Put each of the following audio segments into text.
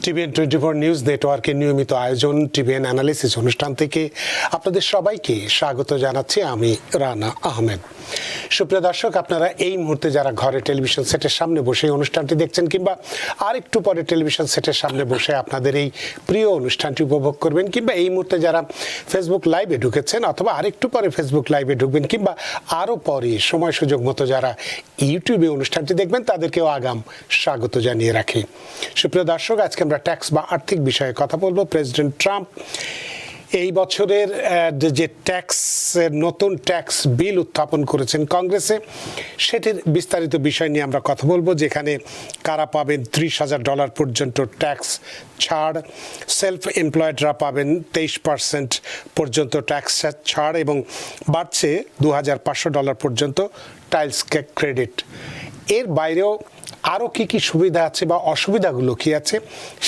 TVN 24 news নেটওয়ার্কের নিয়মিত আয়োজন টিভিএন অ্যানালিসিস অনুষ্ঠান থেকে আপনাদের সবাইকে স্বাগত জানাচ্ছি আমি রানা আহমেদ। সুপ্রিয় দর্শক, আপনারা এই মুহূর্তে যারা ঘরে টেলিভিশন সেটের সামনে বসে অনুষ্ঠানটি দেখছেন কিংবা আরেকটু পরে টেলিভিশন সেটের সামনে বসে আপনাদের এই প্রিয় অনুষ্ঠানটি উপভোগ করবেন, কিংবা এই মুহূর্তে যারা ফেসবুক লাইভে ঢুকেছেন অথবা আরেকটু পরে ফেসবুক লাইভে ঢুকবেন, কিংবা আরও পরে সময় সুযোগ মতো যারা ইউটিউবে অনুষ্ঠানটি দেখবেন, তাদেরকেও আগাম স্বাগত জানিয়ে রাখি। সুপ্রিয় দর্শক, আজকে আমরা ট্যাক্স বা আর্থিক বিষয়ে কথা বলবো। প্রেসিডেন্ট ট্রাম্প এই বছরের যে ট্যাক্সের নতুন ট্যাক্স বিল উত্থাপন করেছেন কংগ্রেসে, সেটির বিস্তারিত বিষয় নিয়ে আমরা কথা বলবো, যেখানে কারা পাবেন $30,000 পর্যন্ত ট্যাক্স ছাড়, সেলফ এমপ্লয়েডরা পাবেন 23% পর্যন্ত ট্যাক্স ছাড় এবং বাড়ছে $2,500 পর্যন্ত টাইলস ক্রেডিট। এর বাইরেও আরও কী কী সুবিধা আছে বা অসুবিধাগুলো কী আছে,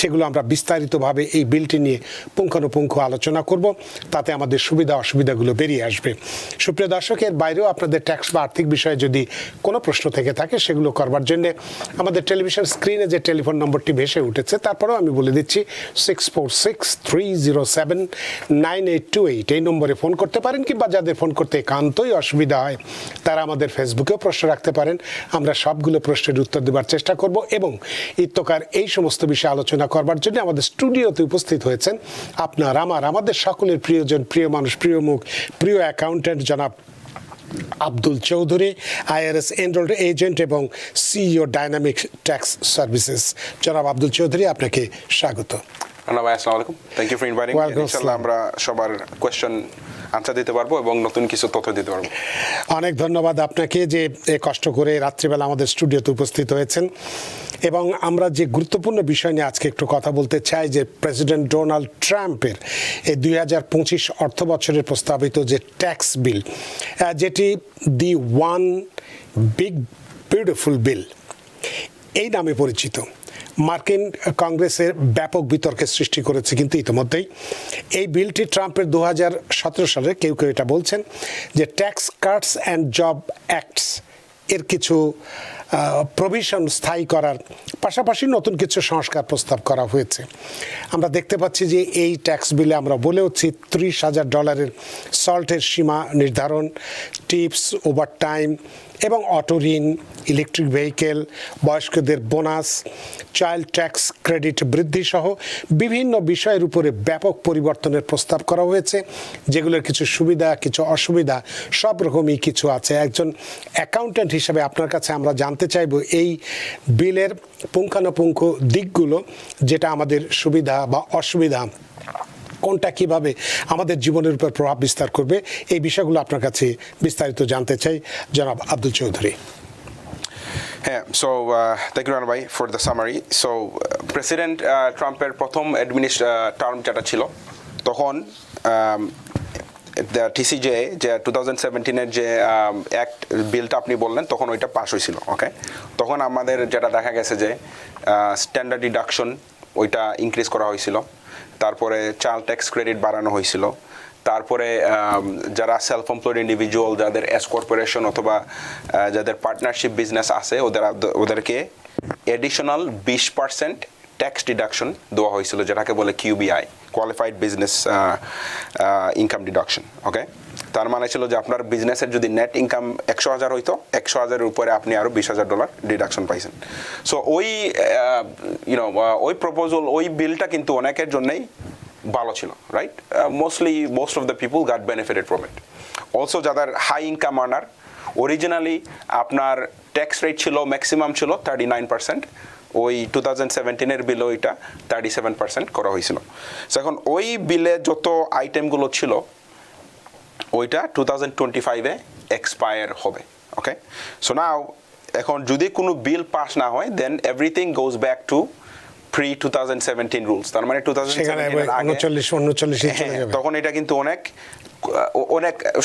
সেগুলো আমরা বিস্তারিতভাবে এই বিলটি নিয়ে পুঙ্খানুপুঙ্খ আলোচনা করব, তাতে আমাদের সুবিধা অসুবিধাগুলো বেরিয়ে আসবে। সুপ্রিয় দর্শক, এর বাইরেও আপনাদের ট্যাক্স বা আর্থিক বিষয়ে যদি কোনো প্রশ্ন থেকে থাকে, সেগুলো করবার জন্যে আমাদের টেলিভিশন স্ক্রিনে যে টেলিফোন নম্বরটি ভেসে উঠেছে, তারপরেও আমি বলে দিচ্ছি 646-307-9828 এই নম্বরে ফোন করতে পারেন, কিংবা যাদের ফোন করতে একান্তই অসুবিধা হয় তারা আমাদের ফেসবুকেও প্রশ্ন রাখতে পারেন। আমরা সবগুলো প্রশ্নের উত্তর দেবার চেষ্টা করব এবং ইত্যকার এই সমস্ত বিষয়ে আলোচনা করবার জন্য আমাদের স্টুডিওতে উপস্থিত হয়েছেন আমাদের সকলের প্রিয়জন, প্রিয় মানুষ, প্রিয় মুখ, প্রিয় অ্যাকাউন্ট্যান্ট জনাব Abdul Chowdhury, IRS enrolled agent এবং CEO ডাইনামিক ট্যাক্স সার্ভিসেস। জনাব আব্দুল চৌধুরী, আপনাকে স্বাগত। আসসালামু আলাইকুম, থ্যাংক ইউ ফর ইনভাইটিং। ইনশাআল্লাহ আমরা সবার কোয়েশ্চেন আনসার দিতে পারবো এবং নতুন কিছু তথ্য দিতে পারবো। অনেক ধন্যবাদ আপনাকে যে কষ্ট করে রাত্রিবেলা আমাদের স্টুডিওতে উপস্থিত হয়েছেন। এবং আমরা যে গুরুত্বপূর্ণ বিষয় নিয়ে আজকে একটু কথা বলতে চাই, যে প্রেসিডেন্ট ডোনাল্ড ট্রাম্পের এই 2025 অর্থ বছরের প্রস্তাবিত যে ট্যাক্স বিল, যেটি the one big beautiful bill এই নামে পরিচিত, মার্কিন কংগ্রেসের ব্যাপক বিতর্কের সৃষ্টি করেছে। কিন্তু ইতিমধ্যেই এই বিলটি ট্রাম্পের 2017 সালে কেউ কেউ এটা বলছেন যে tax Katz and job acts এর কিছু প্রভিশন স্থায়ী করার পাশাপাশি নতুন কিছু সংস্কার প্রস্তাব করা হয়েছে। আমরা দেখতে পাচ্ছি যে এই ট্যাক্স বিলে আমরা বলেওছি $30,000 সল্টের সীমা নির্ধারণ, টিপস, ওভারটাইম এবং অটো ঋণ, ইলেকট্রিক ভেহিকেল, বয়স্কদের বোনাস, চাইল্ড ট্যাক্স ক্রেডিট বৃদ্ধি সহ বিভিন্ন বিষয়ের উপরে ব্যাপক পরিবর্তনের প্রস্তাব করা হয়েছে, যেগুলোর কিছু সুবিধা, কিছু অসুবিধা, সব রকমই কিছু আছে। একজন অ্যাকাউন্ট্যান্ট হিসেবে আপনার কাছে আমরা জানতে চাইব এই বিলের পুঙ্খানুপুঙ্খ দিকগুলো, যেটা আমাদের সুবিধা বা অসুবিধা, কোনটা কিভাবে আমাদের জীবনের উপর প্রভাব বিস্তার করবে, এই বিষয়গুলো আপনার কাছে বিস্তারিত জানতে চাই। জনাব আব্দুল চৌধুরী। হ্যাঁ, সো থ্যাংক ইউ রানা ভাই for the summary. So president ট্রাম্পের প্রথম টার্ম যেটা ছিল, তখন TCJ যে 2017-এর যে অ্যাক্ট বিলটা আপনি বললেন, তখন ওইটা পাস হয়েছিল। ওকে, তখন আমাদের যেটা দেখা গেছে যে স্ট্যান্ডার্ড ডিডাকশন ওইটা ইনক্রিজ করা হয়েছিল, তারপরে চাইল্ড ট্যাক্স ক্রেডিট বাড়ানো হয়েছিল, তারপরে যারা সেলফ এমপ্লয়েড ইন্ডিভিজুয়াল, যাদের এস কর্পোরেশন অথবা যাদের পার্টনারশিপ বিজনেস আছে, ওদেরকে এডিশনাল 20% ট্যাক্স ডিডাকশন দেওয়া হয়েছিল, যেটাকে বলে QBI, qualified business income deduction. Okay, তার মানে ছিল যে আপনার বিজনেসের যদি নেট ইনকাম 100,000 হইতো, 100,000-এর উপরে আপনি আরও $20,000 ডিডাকশন পাইছেন। সো ওই প্রপোজাল, ওই বিলটা কিন্তু অনেকের জন্যই ভালো ছিল, right? Most of the people goat benefited from it. Also যাদের হাই ইনকাম আর্নার, অরিজিনালি আপনার ট্যাক্স রেট ছিল, ম্যাক্সিমাম ছিল 39%, ওই 2017-এর বিলে ওইটা 37% করা হয়েছিল। সো এখন ওই বিলে যত আইটেমগুলো ছিল, ওইটা 2025-এ এক্সপায়ার হবে। ওকে, সো নাও এখন যদি কোনো বিল পাস না হয়, then everything goes back to pre-2017 rules. তার মানে 2017-এর আগে তখন এটা কিন্তু অনেক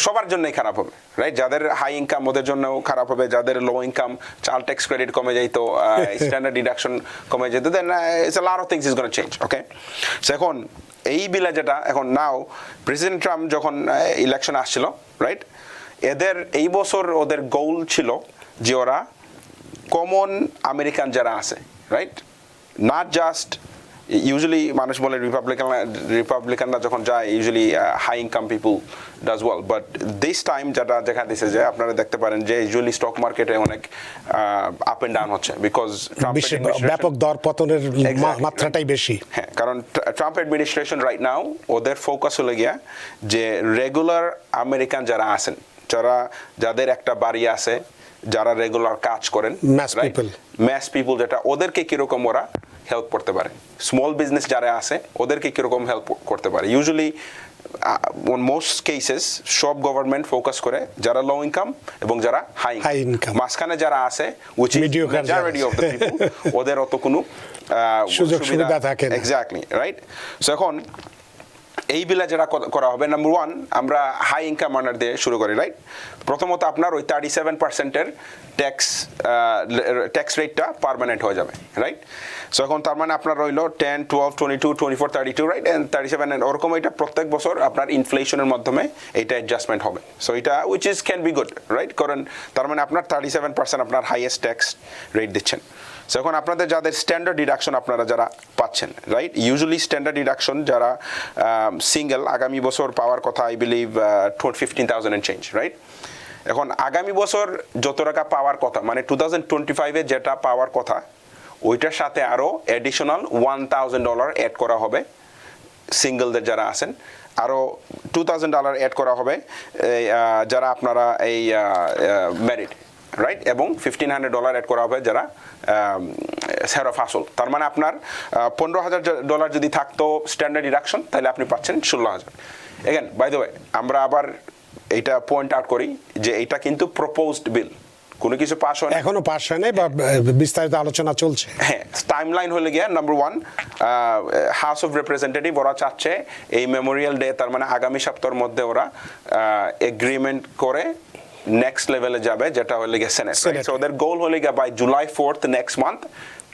সবার জন্যই খারাপ হবে, রাইট? যাদের হাই ইনকাম ওদের জন্যও খারাপ হবে, যাদের low income child tax credit কমে যেত, স্ট্যান্ডার্ড ডিডাকশন কমে যেত, then it's a lot of things is gonna change. Okay, so এখন এই বিলে যেটা এখন নাও প্রেসিডেন্ট ট্রাম্প যখন ইলেকশন আসছিল, রাইট, এদের এই বছর ওদের গোল ছিল যে ওরা কমন আমেরিকান যারা আছে, রাইট, নট জাস্ট ইউজুয়ালি মানুষ বলে রিপাবলিকানরা যখন যায় usually high income people does well, but this time যেটা দেখা দিচ্ছে যে আপনারা দেখতে পারেন যে ইউজুয়ালি স্টক মার্কেটে অনেক আপ এন্ড ডাউন হচ্ছে, বিকজ ব্যাপক দর পতনের মাত্রাটাই বেশি। হ্যাঁ, কারণ ট্রাম্প অ্যাডমিনিস্ট্রেশন রাইট নাও ওদের ফোকাস হলো গিয়া যে রেগুলার আমেরিকান যারা আছেন, যাদের একটা বাড়ি আছে, যারা রেগুলার কাজ করেন, ম্যাস পিপল, যেটা ওদেরকে কিরকম ওরা হেল্প করতে পারে, স্মল বিজনেস যারা আছে ওদেরকে কিরকম হেল্প করতে পারে। ইউজুয়ালি on most cases সব গভর্নমেন্ট ফোকাস করে যারা লো ইনকাম এবং যারা হাই ইনকাম, মাঝখানে যারা আছে which is majority of the people, ওদের অত কোনো সুযোগ সুবিধা থাকে না। Exactly, right. সো এখন এই বিলে যেটা করা হবে, নাম্বার 1 আমরা হাই ইনকাম আর্নার দিয়ে শুরু করি, রাইট। প্রথমত আপনার ওই 37%-এর ট্যাক্স রেটটা পার্মানেন্ট হয়ে যাবে, রাইট। সো এখন তার মানে আপনার রইল 10, 12, 22, 24, 32, রাইট, এন্ড 37, ওরকম এটা প্রত্যেক বছর আপনার ইনফ্লেশনের মাধ্যমে এটা অ্যাডজাস্টমেন্ট হবে। সো এটা which is can be good, right, কারণ তার মানে আপনার 37% আপনার হাইয়েস্ট ট্যাক্স রেট দিচ্ছেন। সো এখন আপনাদের যাদের স্ট্যান্ডার্ড ডিডাকশন আপনারা যারা পাচ্ছেন, রাইট, ইউজুয়ালি স্ট্যান্ডার্ড ডিডাকশন যারা সিঙ্গেল আগামী বছর পাওয়ার কথা I believe 15,000 and change, right. এখন আগামী বছর যত টাকা পাওয়ার কথা, মানে 2025-এ যেটা পাওয়ার কথা, ওইটার সাথে আরও অ্যাডিশনাল $1,000 অ্যাড করা হবে সিঙ্গেলদের যারা আছেন, আরও $2,000 অ্যাড করা হবে যারা আপনারা এই ম্যারিড, রাইট, এবং $1,500 অ্যাড করা হবে যারা হেড অফ হাউসহোল্ড। তার মানে আপনার $15,000 যদি থাকতো স্ট্যান্ডার্ড ডিডাকশন, তাহলে আপনি পাচ্ছেন 16,000। এগেন বাই দ্য ওয়ে আমরা আবার এইটা পয়েন্ট আউট করি যে এটা কিন্তু প্রপোজড বিল, কোনো কিছু পাস হয় না, এখনো পাস হয় নাই বা বিস্তারিত আলোচনা চলছে। হ্যাঁ, টাইমলাইন হলে গিয়া নাম্বার 1 হাউস অফ রিপ্রেজেন্টেটিভ ওরা চাচ্ছে এই মেমোরিয়াল ডে, তার মানে আগামী সপ্তাহের মধ্যে ওরা এগ্রিমেন্ট করে নেক্সট লেভেলে যাবে, যেটা হলে গিয়ে সেনেট। সো ওদের গোল হলে গিয়ে by July 4th next month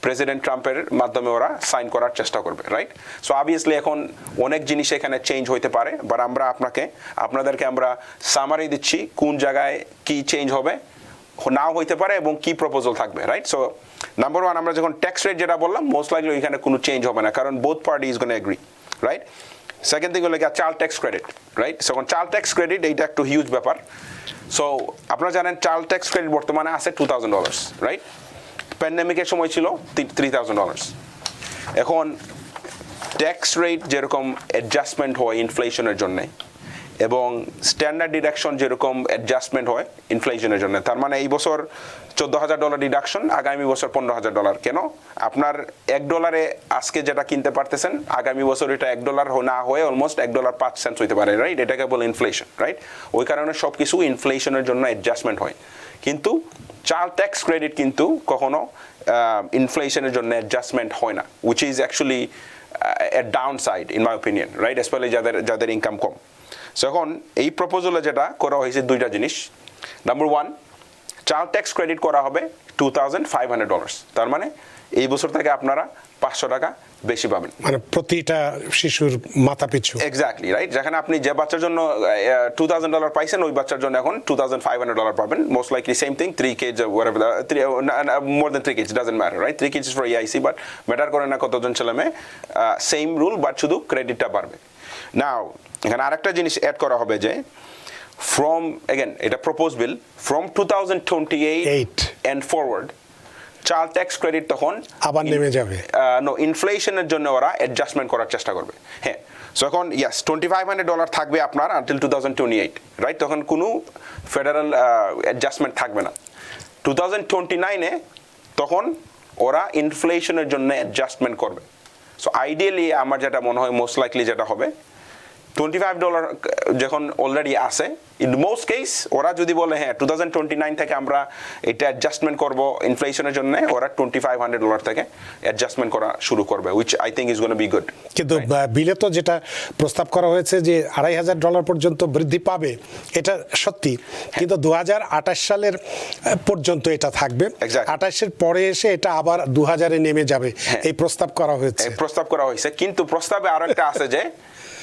president ট্রাম্পের মাধ্যমে ওরা সাইন করার চেষ্টা করবে, রাইট। সো অবভিয়াসলি এখন অনেক জিনিস এখানে চেঞ্জ হইতে পারে, বাট আপনাদেরকে আমরা সামারি দিচ্ছি কোন জায়গায় কি চেঞ্জ হবে, নাও হইতে পারে এবং কি প্রপোজাল থাকবে, রাইট। সো নাম্বার 1 আমরা যখন ট্যাক্স রেট যেটা বললাম, মোস্ট লাইকলি এখানে কোনো চেঞ্জ হবে না, কারণ both party is gonna agree, right. Second thing হলো child tax credit, right. So child tax credit এইটা একটু হিউজ ব্যাপার। সো আপনারা জানেন চাইল্ড ট্যাক্স ক্রেডিট বর্তমানে আছে $2,000, রাইট। প্যান্ডেমিকের সময় ছিল $3,000। এখন ট্যাক্স রেট যেরকম অ্যাডজাস্টমেন্ট হয় ইনফ্লেশনের জন্য এবং স্ট্যান্ডার্ড ডিডাকশন যেরকম অ্যাডজাস্টমেন্ট হয় ইনফ্লেশনের জন্য, তার মানে এই বছর $14,000 ডিডাকশন, আগামী বছর $15,000। কেন? আপনার $1 আজকে যেটা কিনতে পারতেছেন, আগামী বছর এটা $1 না হয়ে অলমোস্ট $1.05 হইতে পারে, রাইট। এটাকে বলে ইনফ্লেশন, রাইট। ওই কারণে সব কিছু ইনফ্লেশনের জন্য অ্যাডজাস্টমেন্ট হয়, কিন্তু চাইল্ড ট্যাক্স ক্রেডিট কিন্তু কখনো ইনফ্লেশনের জন্য অ্যাডজাস্টমেন্ট হয় না, which is actually A down side in my opinion, right, specially যাদের ইনকাম কম। সো এখন এই প্রপোজালে যেটা করা হয়েছে দুইটা জিনিস। নাম্বার 1, চাইল্ড ট্যাক্স ক্রেডিট করা হবে $2,500, তার মানে এই বছর থেকে আপনারা $500 বেশি পাবেন, মানে প্রতিটা শিশুর মাথা পিছু। Exactly, right. যেখানে আপনি যে বাচ্চার জন্য $2,000 পাইছেন, ওই বাচ্চার জন্য এখন $2,500 পাবেন। Most likely same thing, 3 kids more than 3 kids doesn't matter, right? 3 kids is for EIC, but matter করে না কতজন ছেলে মেয়ে, সেম রুল, বাট শুধু ক্রেডিটটা বাড়বে। নাও এখানে আরেকটা জিনিস অ্যাড করা হবে যে ফ্রম, এগেন এটা propose bill, from 2028 and forward child tax credit তখন আবার নেমে যাবে। ইনফ্লেশনের জন্য ওরা অ্যাডজাস্টমেন্ট করার চেষ্টা করবে। হ্যাঁ, সো এখন ইয়াস $2,500 থাকবে আপনার আনটিল 2028, রাইট। তখন কোনো ফেডারেল অ্যাডজাস্টমেন্ট থাকবে না। 2029-এ তখন ওরা ইনফ্লেশনের জন্য অ্যাডজাস্টমেন্ট করবে। সো আইডিয়ালি আমার যেটা মনে হয় মোস্ট লাইকলি যেটা হবে, $25 যখন অলরেডি আছে, ইন মোস্ট কেস ওরা যদি বলে হ্যাঁ 2029 থেকে আমরা এটা অ্যাডজাস্টমেন্ট করব ইনফ্লেশনের জন্য, ওরা $2,500 থেকে অ্যাডজাস্টমেন্ট করা শুরু করবে, which I think is gonna be good. কিন্তু বিলে তো যেটা প্রস্তাব করা হয়েছে যে $2,500 পর্যন্ত বৃদ্ধি পাবে, এটা সত্যি, কিন্তু 2028 সালের পর্যন্ত এটা থাকবে, 28-এর পরে এসে এটা আবার 2000-এ নেমে যাবে, এই প্রস্তাব করা হয়েছে। কিন্তু প্রস্তাবে আরো একটা আছে যে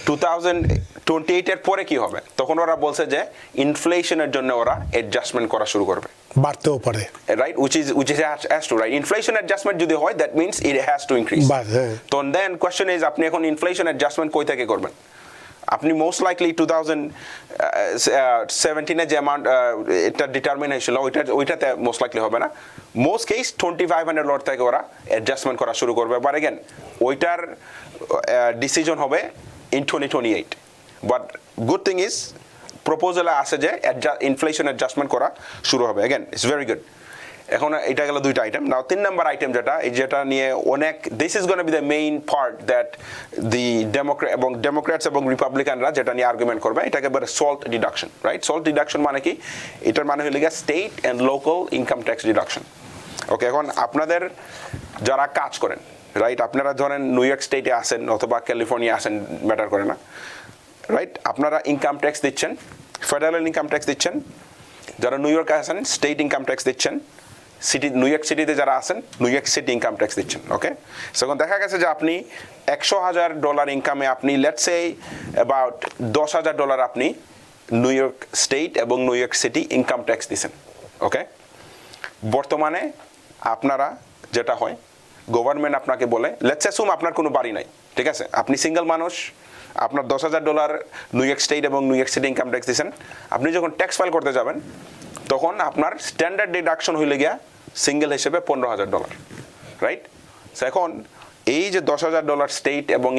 2028-এর পরে কি হবে, তখন ওরা বলছে যে ইনফ্লেশনের জন্য ওরা অ্যাডজাস্টমেন্ট করা শুরু করবে। বাড়তেও পারে, right, which is has to, right, inflation adjustment যদি হয় that means it has to increase. তো then question is আপনি এখন inflation adjustment কই থেকে করবেন? আপনি মোস্ট লাইকলি 2017 যে অ্যামাউন্ট এটা ডিটারমিন হয়েছিল ওইটাতে মোস্ট লাইকলি হবে না। মোস্ট কেস 2500 লট থেকে ওরা অ্যাডজাস্টমেন্ট করা শুরু করবে, বাট এগেন ওইটার ডিসিশন হবে in 2028। But good thing is প্রপোজালে আছে যে ইনফ্লেশন অ্যাডজাস্টমেন্ট করা শুরু হবে, এগেন ইটস ভেরি গুড। এখন এটা গেল দুইটা আইটেম। নাও 3 নাম্বার আইটেম যেটা নিয়ে অনেক, this is gonna be the main part that the Democrats এবং রিপাবলিকানরা যেটা নিয়ে আর্গুমেন্ট করবে, এটাকে বলে SALT deduction, right? SALT deduction মানে কি? এটার মানে হলো গিয়ে state and local income tax deduction. Okay, এখন আপনাদের যারা কাজ করেন, রাইট, আপনারা ধরেন নিউ ইয়র্ক স্টেটে আসেন অথবা ক্যালিফোর্নিয়া আসেন, ম্যাটার করে না, রাইট? আপনারা ইনকাম ট্যাক্স দিচ্ছেন, ফেডারেল ইনকাম ট্যাক্স দিচ্ছেন। যারা নিউ ইয়র্কে আসেন স্টেট ইনকাম ট্যাক্স দিচ্ছেন, নিউ ইয়র্ক সিটিতে যারা আছেন new York city income tax দিচ্ছেন। ওকে, এখন দেখা গেছে যে আপনি $100,000 ইনকামে আপনি লেটস সে অ্যাবাউট $10,000 আপনি নিউ ইয়র্ক স্টেট এবং new York city income tax দিচ্ছেন। ওকে, বর্তমানে আপনারা যেটা হয়, গভর্নমেন্ট আপনাকে বলে, লেটস অ্যাসুম আপনার কোনো বাড়ি নাই, ঠিক আছে, আপনি সিঙ্গেল মানুষ, আপনার $10,000 নিউ ইয়র্ক স্টেট এবং new York city income tax দিচ্ছেন। আপনি যখন ট্যাক্স ফাইল করতে যাবেন তখন আপনার স্ট্যান্ডার্ড ডিডাকশন হইলে গিয়া সিঙ্গেল হিসেবে $15,000, রাইট? এখন এই যে $10,000 স্টেট এবং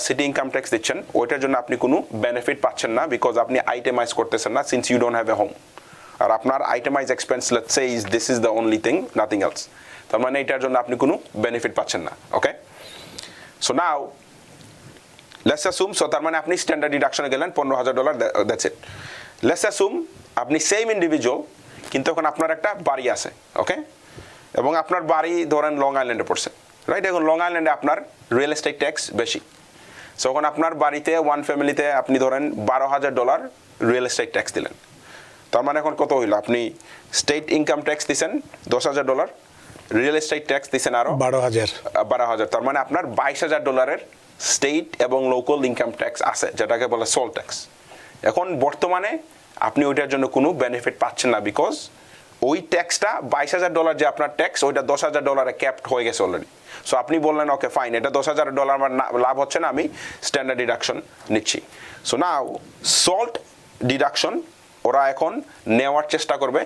সিটি ইনকাম ট্যাক্স দিচ্ছেন, ওইটার জন্য আপনি কোনো বেনিফিট পাচ্ছেন না, বিকজ আপনি আইটেমাইজ করতেছেন না, since you don't have a home. আর আপনার itemise expense let's say is this is the only thing, nothing else. তার মানে এটার জন্য আপনি কোনো বেনিফিট পাচ্ছেন না। Okay, so now let's assume, so তার মানে আপনি স্ট্যান্ডার্ড ডিডাকশনে গেলেন $15,000, দ্যাটস ইট। লেটস অ্যাসুম আপনি সেম ইন্ডিভিজুয়াল, কিন্তু এখন আপনার একটা বাড়ি আছে, ওকে, এবং আপনার বাড়ি ধরেন লং আইল্যান্ডে পড়ছে, রাইট? এখন লং আইল্যান্ডে আপনার রিয়েল এস্টেট ট্যাক্স বেশি। সো এখন আপনার বাড়িতে ওয়ান ফ্যামিলিতে আপনি ধরেন $12,000 রিয়েল এস্টেট ট্যাক্স দিলেন। তার মানে এখন কত হইল? আপনি স্টেট ইনকাম ট্যাক্স দিচ্ছেন $10,000, রিয়েল এস্টেট ট্যাক্স দিচ্ছেন আরো 12,000, তার মানে আপনার $22,000 স্টেট এবং লোকাল ইনকাম ট্যাক্স আছে, যেটাকে বলে সল্ট ট্যাক্স। এখন বর্তমানে আপনি ওইটার জন্য কোনো বেনিফিট পাচ্ছেন না, বিকজ ওই ট্যাক্সটা $22,000 যে আপনার ট্যাক্স, ওইটা $10,000 ক্যাপড হয়ে গেছে অলরেডি। সো আপনি বললেন ওকে ফাইন, এটা $10,000 আমার লাভ হচ্ছে না, আমি স্ট্যান্ডার্ড ডিডাকশন নিচ্ছি। সো নাও সল্ট ডিডাকশন ওরা এখন নেওয়ার চেষ্টা করবে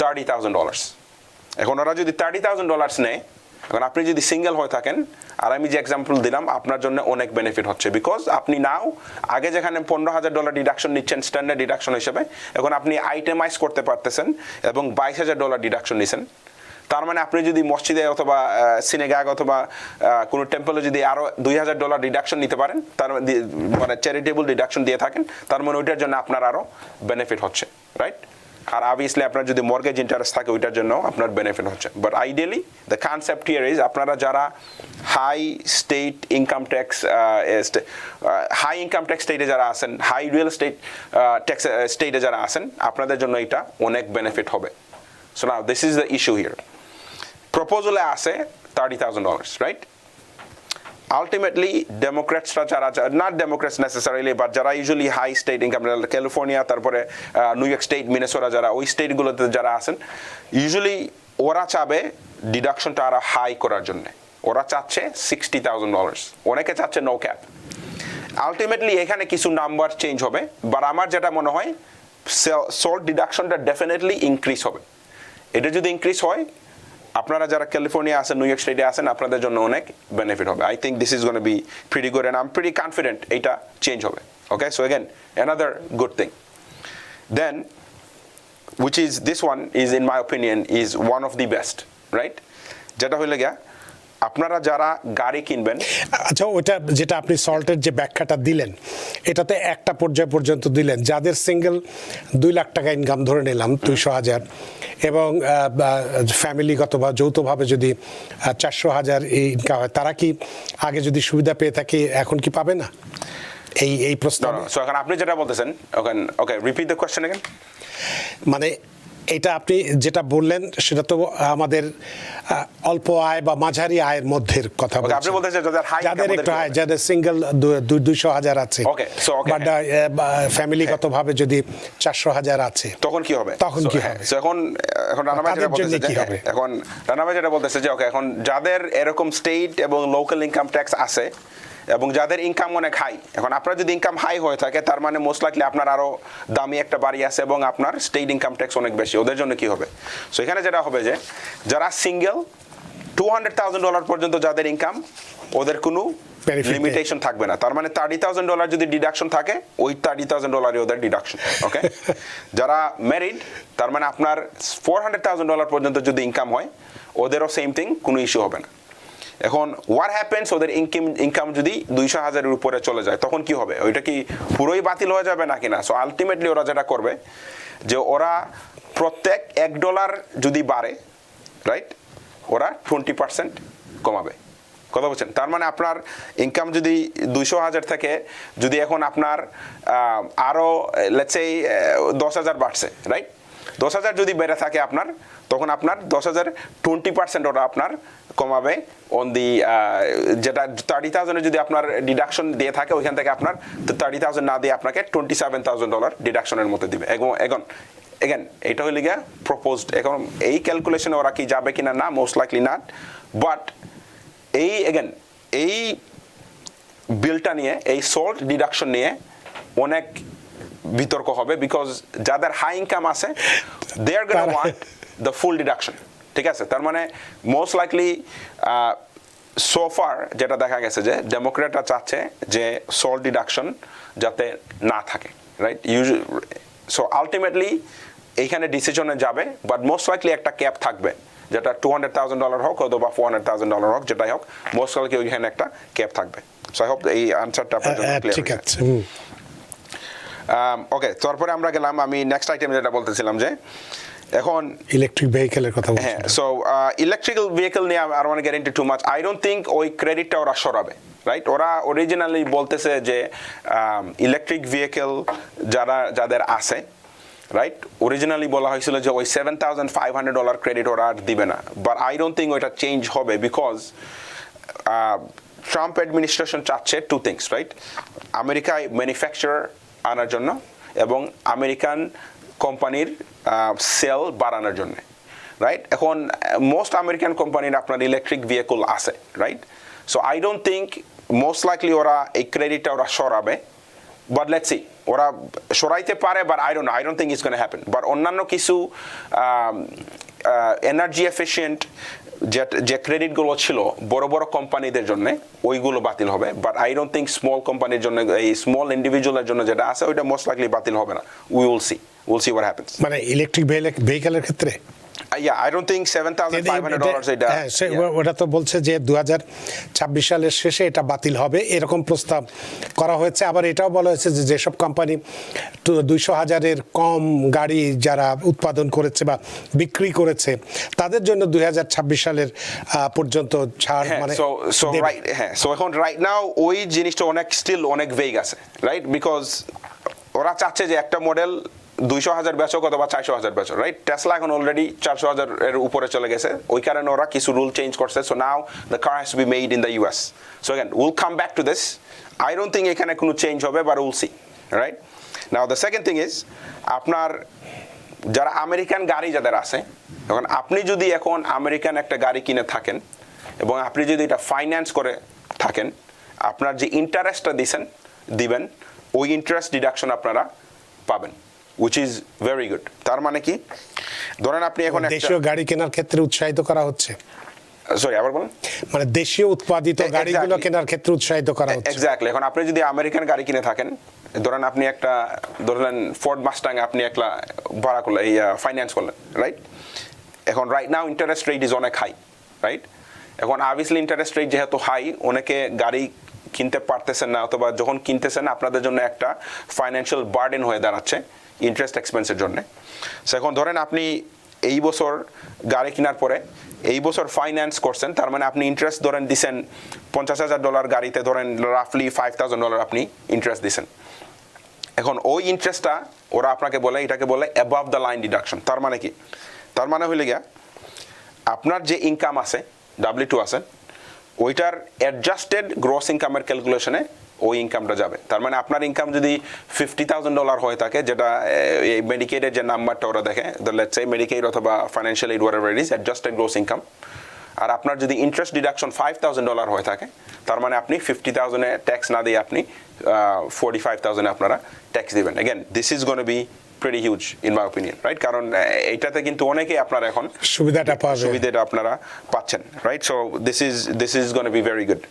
$30,000। এখন ওরা যদি $30,000 নেয়, এখন আপনি যদি সিঙ্গেল হয়ে থাকেন, আর আমি যে এক্সাম্পল দিলাম, আপনার জন্য অনেক বেনিফিট হচ্ছে, বিকজ আপনি নাও আগে যেখানে $15,000 ডিডাকশন নিচ্ছেন স্ট্যান্ডার্ড ডিডাকশন হিসেবে, এখন আপনি আইটেমাইজ করতে পারতেছেন এবং $22,000 ডিডাকশন নিছেন। তার মানে আপনি যদি মসজিদে অথবা সিনেগাগ অথবা কোনো টেম্পলে যদি আরও $2,000 ডিডাকশন নিতে পারেন, তার মানে চ্যারিটেবল ডিডাকশন দিয়ে থাকেন, তার মানে ওইটার জন্য আপনার আরও বেনিফিট হচ্ছে, রাইট? আর অবভিয়াসলি আপনার যদি মর্গেজ ইন্টারেস্ট থাকে ওইটার জন্য আপনার বেনিফিট হচ্ছে। But ideally the concept here is, আপনারা যারা high state income tax high income tax স্টেটে যারা আছেন, হাই রিয়েল স্টেট ট্যাক্স স্টেটে যারা আছেন, আপনাদের জন্য এটা অনেক বেনিফিট হবে। So now this is the issue here. প্রপোজালে আছে $30,000, রাইট? আলটিমেটলি ডেমোক্রেটসরা যারা, নট ডেমোক্রেটস নেসেসারিলি, বাট যারা usually high state income, California, তারপরে নিউ ইয়র্ক স্টেট, মিনেসোটা, যারা ওই স্টেটগুলোতে যারা আছেন, ইউজুয়ালি ওরা চাবে ডিডাকশনটা আরো হাই করার জন্য। ওরা চাচ্ছে $60,000, অনেকে চাচ্ছে নো ক্যাপ। আলটিমেটলি এখানে কিছু নাম্বার চেঞ্জ হবে, বাট আমার যেটা মনে হয় সল্ট ডিডাকশনটা ডেফিনেটলি ইনক্রিজ হবে। এটা যদি ইনক্রিজ হয়, আপনারা যারা ক্যালিফোর্নিয়া আছেন, নিউ ইয়র্ক স্টেটে আছেন, আপনাদের জন্য অনেক বেনিফিট হবে। I think this is gonna be pretty good and I am pretty confident এইটা চেঞ্জ হবে। Okay, so again another good thing. Then which is this one is in my opinion is one of the best, right? যেটা হইলে গিয়া আপনারা যারা গাড়ি কিনবেন, আচ্ছা ওইটা যেটা আপনি সল্টের যে ব্যাখ্যাটা দিলেন, এটাতে একটা পর্যায় পর্যন্ত দিলেন, যাদের সিঙ্গেল $2 লাখ ইনকাম ধরে নিলাম, 200,000, এবং ফ্যামিলিগত বা যৌথভাবে যদি 400,000 ইনকাম হয়, তারা কি আগে যদি সুবিধা পেয়ে থাকে এখন কি পাবে না এই প্রস্তাব? সো এখন আপনি যেটা বলতেছেন, ওকে রিপিট দ্য কোয়েশ্চেন अगेन। মানে এটা আপনি যেটা বললেন সেটা তো আমাদের অল্প আয় বা মাঝারি আয়ের মধ্যের কথা বলছেন। আপনি বলতেছেন যাদের একটু আয়, যাদের সিঙ্গেল 200,000 আছে, বাট ফ্যামিলিগতভাবে যদি 400,000 আছে, তখন কি হবে? এখন রানা ভাই যেটা বলতেছে যে ওকে, এখন যাদের এরকম স্টেট এবং লোকাল ইনকাম ট্যাক্স আছে এবং যাদের ইনকাম অনেক হাই, এখন আপনার যদি ইনকাম হাই হয়ে থাকে তার মানে মোস্ট লাইকলি আপনার আরো দামি একটা বাড়ি আছে এবং আপনার স্টেট ইনকাম ট্যাক্স অনেক বেশি। ওদের জন্য কি হবে? সো এখানে যেটা হবে যে যারা সিঙ্গেল $200,000 পর্যন্ত যাদের ইনকাম, ওদের কোনো লিমিটেশন থাকবে না। তার মানে $30,000 যদি ডিডাকশন থাকে, ওই $30,000 ওদের ডিডাকশন। ওকে, যারা ম্যারিড, তার মানে আপনার $400,000 পর্যন্ত যদি ইনকাম হয়, ওদেরও সেম থিং, কোনো ইস্যু হবে না। এখন হোয়াট হ্যাপেন্স, ওদের ইনকাম যদি 200,000-এর উপরে চলে যায়, তখন কি হবে? ওইটা কি পুরোই বাতিল হয়ে যাবে নাকি না? সো আলটিমেটলি ওরা যেটা করবে যে ওরা প্রত্যেক $1 যদি বাড়ে, রাইট, ওরা 20% কমাবে। কথা বলছেন? তার মানে আপনার ইনকাম যদি 200,000 থেকে যদি এখন আপনার আরো লেটস সে 10,000 বাড়ছে, রাইট, 10,000 যদি বেড়ে থাকে আপনার, তখন আপনার 10,000 20% ওরা আপনার কমাবে অন দি, যেটা 30,000 যদি আপনার ডিডাকশন দিয়ে থাকে, ওইখান থেকে আপনার 30,000 না দিয়ে আপনাকে $27,000 ডিডাকশনের মতো দিবে। এখন এগেন এটা হইলে গিয়া প্রপোজড। এখন এই ক্যালকুলেশনে ওরা কি যাবে কিনা না, মোস্ট লাইকলি নট। বাট এই বিলটা নিয়ে, এই সল্ট ডিডাকশন নিয়ে অনেক বিতর্ক হবে, বিকজ যাদের হাই ইনকাম আছে, দে আর গোনা ওয়ান্ট দ্য ফুল ডিডাকশন। ঠিক আছে? তার মানে মোস্ট লাইকলি সোফার যেটা দেখা গেছে যে ডেমোক্রেটরা চাচ্ছে যে সল্ট ডিডাকশন যাতে না থাকে, রাইট? সো আলটিমেটলি এইখানে ডিসিশনে যাবে, বাট মোস্ট লাইকলি একটা ক্যাপ থাকবে, যেটা $200,000 হোক অথবা $400,000 হোক, যেটাই হোক, মোস্ট লাইকলি ওইখানে একটা ক্যাপ থাকবে। সো আই হোপ এই আনসারটা আপনার জন্য ক্লিয়ার হয়েছে। ওকে, তারপরে আমরা গেলাম, আমি নেক্সট আইটেম যেটা বলতেছিলাম যে এখন ইলেকট্রিক ভেহিকেলের কথা বলছি। হ্যাঁ, সো ইলেকট্রিক্যাল ভেহিকেল নিয়ে I don't want to get into too much. I don't think ওই ক্রেডিটটা ওরা সরাবে, রাইট? ওরা অরিজিনালি বলতেছে যে ইলেকট্রিক ভেহিকেল যাদের আছে, রাইট, অরিজিনালি বলা হয়েছিল যে ওই $7,500 ক্রেডিট ওরা আর দিবে না। বাট আই ডোন্ট থিঙ্ক ওইটা চেঞ্জ হবে, বিকজ ট্রাম্প অ্যাডমিনিস্ট্রেশন চাচ্ছে টু থিংস, রাইট? আমেরিকায় ম্যানুফ্যাকচারার আনার জন্য এবং আমেরিকান কোম্পানির সেল বাড়ানোর জন্য, রাইট? এখন মোস্ট আমেরিকান কোম্পানির আপনার ইলেকট্রিক ভেহিকল আছে, right? So I don't think, most likely ওরা এই ক্রেডিটটা ওরা সরাবে। বাট লেটস সি, ওরা সরাইতে পারে, but I don't think it's gonna happen. But অন্যান্য কিছু এনার্জি এফিশিয়েন্ট যে ক্রেডিটগুলো ছিল বড় বড় কোম্পানিদের জন্য, ওইগুলো বাতিল হবে। But I don't think small কোম্পানির জন্য, এই স্মল ইন্ডিভিজুয়ালের জন্য যেটা আছে, ওইটা মোস্ট লাইকলি বাতিল হবে না। Will see what happens. মানে ইলেকট্রিক ভেহিকেলের ক্ষেত্রে I don't think $7,500 এটা। ওটা তো বলছে যে 2026 সালের শেষে এটা বাতিল হবে, এরকম প্রস্তাব করা হয়েছে। আবার এটাও বলা হয়েছে যে যেসব কোম্পানি 200,000-এর কম গাড়ি যারা উৎপাদন করেছে বা বিক্রি করেছে, তাদের জন্য 2026 সালের পর্যন্ত ছাড়, মানে সো এখন রাইট নাও ওই জিনিসটা অনেক ভেগ আছে, রাইট? বিকজ ওরা চাচ্ছে যে একটা মডেল 200,000 বেচক অথবা 400,000 বেচক, রাইট? টেসলা এখন অলরেডি 400,000 এর উপরে চলে গেছে, ওই কারণে ওরা কিছু রুল চেঞ্জ করছে। So now the car has to be made in the US। So again we'll come back to this. I don't think এখানে কোনো চেঞ্জ হবে, but we'll see, right? Now the second thing is, আপনার যারা American গাড়ি যাদের আছে, এখন আপনি যদি এখন আমেরিকান একটা গাড়ি কিনে থাকেন এবং আপনি যদি এটা ফাইন্যান্স করে থাকেন, আপনার যে ইন্টারেস্টটা দিবেন, ওই ইন্টারেস্ট ডিডাকশন আপনারা পাবেন, which is very good. তার মানে কি, ধরেন আপনি এখন দেশীয় গাড়ি কেনার ক্ষেত্রে উৎসাহিত করা হচ্ছে। সরি, আবার বলুন। মানে দেশীয় উৎপাদিত গাড়িগুলো কেনার ক্ষেত্রে উৎসাহিত করা হচ্ছে। এক্স্যাক্টলি। এখন আপনি যদি আমেরিকান গাড়ি কিনে থাকেন, ধরেন আপনি একটা ফোর্ড মাস্টাং আপনি একটা ভাড়া করলেন, ফাইন্যান্স করলেন, রাইট? এখন right now interest rate is অনেক হাই, রাইট? এখন অবভিয়াসলি ইন্টারেস্ট রেট যেহেতু হাই, অনেকে গাড়ি কিনতে পারতেছেন না, অথবা যখন কিনতেছেন আপনাদের জন্য একটা ফাইন্যান্সিয়াল বার্ডেন হয়ে দাঁড়াচ্ছে ইন্টারেস্ট এক্সপেন্সের জন্য। এখন ধরেন আপনি এই বছর গাড়ি কেনার পরে এই বছর ফাইন্যান্স করছেন, তার মানে আপনি ইন্টারেস্ট ধরেন দিছেন $50,000 গাড়িতে, ধরেন রাফলি $5,000 আপনি ইন্টারেস্ট দিছেন। এখন ওই ইন্টারেস্টটা ওরা আপনাকে বলে, এটাকে বলে অ্যাবাভ দ্য লাইন ডিডাকশন। তার মানে কি? তার মানে হইলে গিয়া আপনার যে ইনকাম আছে, W2 আছে, ওইটার অ্যাডজাস্টেড গ্রস ইনকামের ক্যালকুলেশনে ওই ইনকামটা যাবে। তার মানে আপনার ইনকাম যদি $50,000 হয়ে থাকে, যেটা এই মেডিকেডের যে নাম্বারটা ওরা দেখে, লেটস সে মেডিকেড অথবা financial aid whatever it is, adjusted gross income, আর আপনার যদি ইন্টারেস্ট ডিডাকশন $5,000 হয়ে থাকে, তার মানে আপনি 50,000-এ ট্যাক্স না দিয়ে আপনি 45,000-এ আপনারা ট্যাক্স দিবেন। Again this is gonna B pretty huge in my opinion, right? কারণ এইটাতে কিন্তু অনেকেই আপনারা এখন সুবিধাটা আপনারা পাচ্ছেন, right? So this is going to be very good.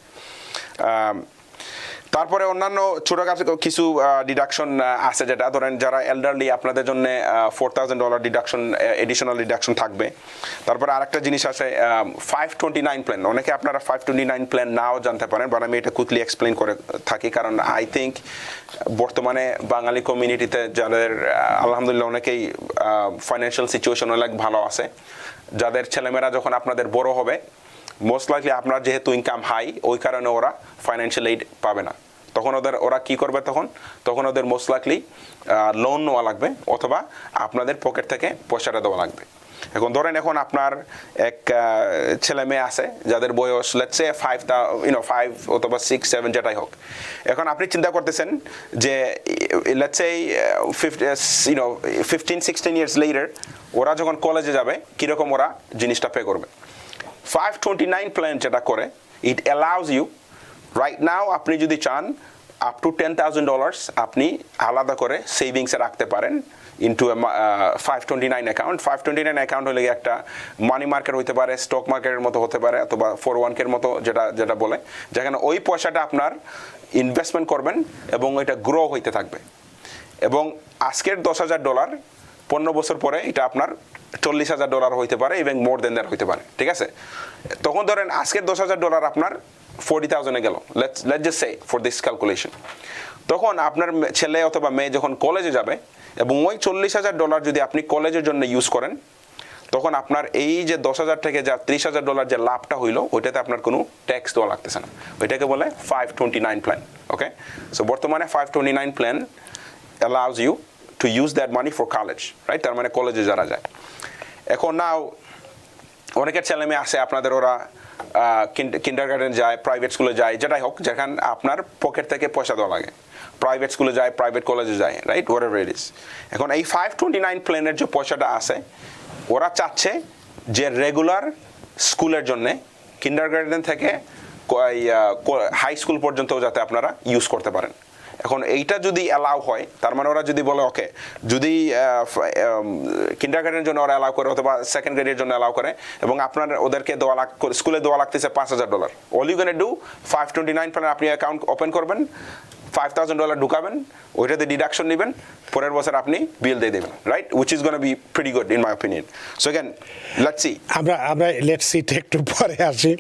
তারপরে অন্যান্য ছোটখাটো কিছু ডিডাকশন আছে, যেটা ধরেন যারা এল্ডারলি, আপনাদের জন্য $4,000 ডিডাকশন, এডিশনাল ডিডাকশন থাকবে। তারপরে আরেকটা জিনিস আছে 529 প্ল্যান। অনেকে আপনারা 529 প্ল্যান নাও জানতে পারেন, বাট আমি এটা কুইকলি এক্সপ্লেন করে থাকি, কারণ আই থিঙ্ক বর্তমানে বাঙালি কমিউনিটিতে যাদের আলহামদুলিল্লাহ অনেকেই ফাইন্যান্সিয়াল সিচুয়েশন অনেক ভালো আছে, যাদের ছেলেমেয়েরা যখন আপনাদের বড় হবে, মোস্ট লাইকলি আপনার যেহেতু ইনকাম হাই, ওই কারণে ওরা ফাইন্যান্সিয়াল এইড পাবে না। তখন ওরা কি করবে? তখন ওদের মোস্ট লাইকলি লোন নেওয়া লাগবে, অথবা আপনাদের পকেট থেকে পয়সাটা দেওয়া লাগবে। এখন ধরেন এখন আপনার এক ছেলে মেয়ে আছে যাদের বয়স লেটস সে 5 অথবা 6, 7 যেটাই হোক। এখন আপনি চিন্তা করতেছেন যে লেটস সে 15-16 ইয়ার্স লেটার ওরা যখন কলেজে যাবে, কীরকম ওরা জিনিসটা পে করবে। 529 প্ল্যান যেটা করে, it allows you right now, আপনি যদি চান আপ টু $10,000 আপনি আলাদা করে সেভিংসে রাখতে পারেন ইনটু 529 অ্যাকাউন্ট। 529 অ্যাকাউন্ট হলে একটা মানি মার্কেট হতে পারে, স্টক মার্কেটের মতো হতে পারে, অথবা 401k-র মতো যেটা বলে, যেখানে ওই পয়সাটা আপনার ইনভেস্টমেন্ট করবেন এবং এটা গ্রো হইতে থাকবে। এবং আজকের $10,000 15 বছর পরে এটা আপনার $40,000 হইতে পারে, এবং মোর দেন দ্যাট হইতে পারে, ঠিক আছে? তখন ধরেন আজকের $10,000 আপনার 40,000-এ গেল, let's just say for this calculation. তখন আপনার ছেলে অথবা মেয়ে যখন কলেজে যাবে, এবং ওই $40,000 যদি আপনি কলেজের জন্য ইউজ করেন, তখন আপনার এই যে 10,000 থেকে যা $30,000 যে লাভটা হইলো, ওইটাতে আপনার কোনো ট্যাক্স দেওয়া লাগতেছে না। ওইটাকে বলে 529 প্ল্যান। ওকে, সো বর্তমানে 529 plan allows you to use that money for college, right? তার মানে কলেজে যারা যায়। এখন নাও অনেকের ছেলে মেয়ে আছে আপনাদের, ওরা কিন্ডারগার্টেন যায়, প্রাইভেট স্কুলে যায়, যেটাই হোক, যেখানে আপনার পকেট থেকে পয়সা দেওয়া লাগে, প্রাইভেট স্কুলে যায়, প্রাইভেট কলেজে যায়, রাইট, হোয়াটএভার ইট ইজ। এখন এই 529 প্ল্যানের যে পয়সাটা আছে, ওরা চাচ্ছে যে রেগুলার স্কুলের জন্যে কিন্ডারগার্টেন থেকে হাই স্কুল পর্যন্ত যাতে আপনারা ইউজ করতে পারেন। এখন এইটা যদি অ্যালাউ হয়, তার মানে ওরা যদি বলে ওকে, যদি কিন্ডারগার্টেনের জন্য ওরা অ্যালাউ করে, অথবা সেকেন্ড গ্রেডের জন্য অ্যালাউ করে, এবং আপনার ওদেরকে স্কুলে দেওয়া লাগতেছে $5,000, all you can do 529 plan, আপনি অ্যাকাউন্ট ওপেন করবেন, $5,000 ঢুকাবেন, ওইটাতে ডিডাকশন নেবেন, পরের বছর আপনি বিল দিয়ে দেবেন, right, which is gonna be pretty good in my opinion. So again let's see, আমরা লেটস সি একটু পরে আসি।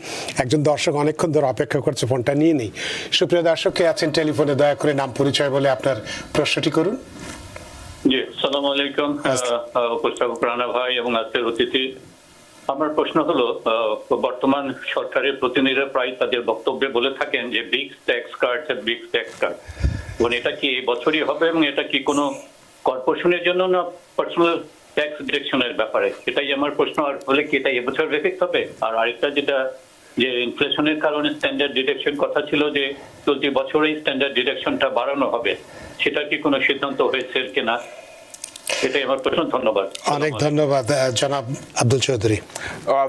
একজন দর্শক অনেকক্ষণ ধরে অপেক্ষা করছে, ফোনটা নিয়ে নেই। সুপ্রিয় দর্শক কে আছেন টেলিফোনে, দয়া করে নাম পরিচয় বলে আপনার প্রশ্নটি করুন। জি, আসসালামু আলাইকুম উপস্থাপক রানা ভাই এবং আজকের অতিথি। আমার প্রশ্ন হলো, বর্তমান সরকারের প্রতিনিধিরা প্রায় তাদের বক্তব্যে বলে থাকেন যে বিগ ট্যাক্স কাট, এবং এটা কি এই বছরই হবে, এবং এটা কি কোনো কর্পোরেশনের জন্য না পার্সোনাল ট্যাক্স ডিডাকশনের ব্যাপারে? এটাই আমার প্রশ্ন। আর হলে কি এটা এবছর এফেক্ট হবে? আর আরেকটা যেটা, যে ইনফ্লেশনের কারণে স্ট্যান্ডার্ড ডিডাকশন কথা ছিল যে চলতি বছরেই স্ট্যান্ডার্ড ডিডাকশনটা বাড়ানো হবে, সেটা কি কোনো সিদ্ধান্ত হয়েছে কিনা? এটাই আমার প্রশ্ন। ধন্যবাদ। অনেক ধন্যবাদ জনাব Abdul Chowdhury.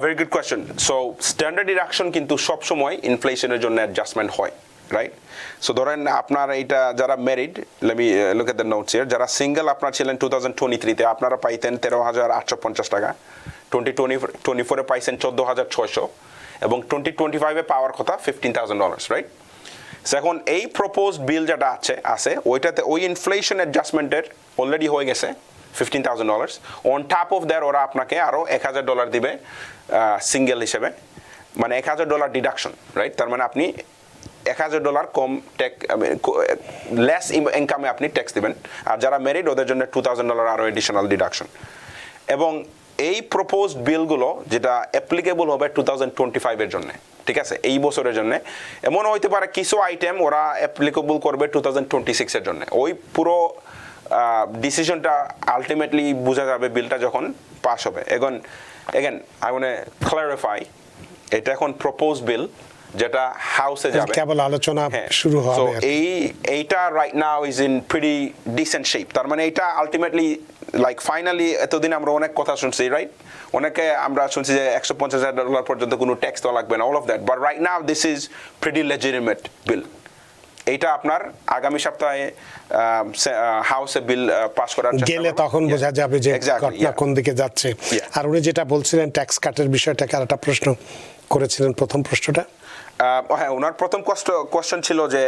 Very good question. So standard deduction কিন্তু সবসময় ইনফ্লেশনের জন্য অ্যাডজাস্টমেন্ট হয়, রাইট? সো ধরেন আপনার এইটা যারা married, let me look at the notes here, যারা সিঙ্গেল আপনার ছিলেন 2023-তে, আপনারা পাইতেন 13,850 টাকা, 2024-এ পাইছেন 14,600, এবং 2025-এ পাওয়ার কথা $15,000, রাইট? এখন এই প্রপোজড বিল যেটা আছে ওইটাতে ওই ইনফ্লেশন অ্যাডজাস্টমেন্টের অলরেডি হয়ে গেছে $15,000। অন টপ অফ দ্যাট ওরা আপনাকে আরও $1,000 দিবে সিঙ্গেল হিসেবে, মানে $1,000 ডিডাকশন, রাইট? তার মানে আপনি $1,000 কম লেস ইনকামে আপনি ট্যাক্স দিবেন। আর যারা ম্যারিড ওদের জন্য $2,000 আরও এডিশনাল ডিডাকশন। এবং এই প্রপোজড বিলগুলো যেটা অ্যাপ্লিকেবল হবে 2025-এর জন্য, ঠিক আছে এই বছরের জন্য এমন হইতে পারে কিছু আইটেম ওরা অ্যাপ্লিকেবল করবে 2026 এর জন্য ওই পুরো ডিসিশনটা আলটিমেটলি বোঝা যাবে বিলটা যখন পাস হবে এখন again I want to clarify এটা এখন প্রপোজ বিল যেটা হাউসে যাবে কেবল আলোচনা শুরু হবে সো এইটা right now is in pretty decent shape তার মানে এটা আলটিমেটলি লাইক ফাইনালি এতদিন আমরা অনেক কথা শুনছি রাইট অনেকে আমরা শুনছি যে $150,000 পর্যন্ত কোনো ট্যাক্স দেওয়া লাগবে না all of that but right now this is pretty legitimate bill এইটা আপনার আগামী সপ্তাহে হাউসে বিল পাস করার গেলে তখন বোঝা যাবে যে ঘটনা কোন দিকে যাচ্ছে আর উনি যেটা বলছিলেন ট্যাক্স কাটের বিষয়টাকে আর একটা প্রশ্ন করেছিলেন প্রথম প্রশ্নটা হ্যাঁ ওনার প্রথম কোশ্চেন ছিল যে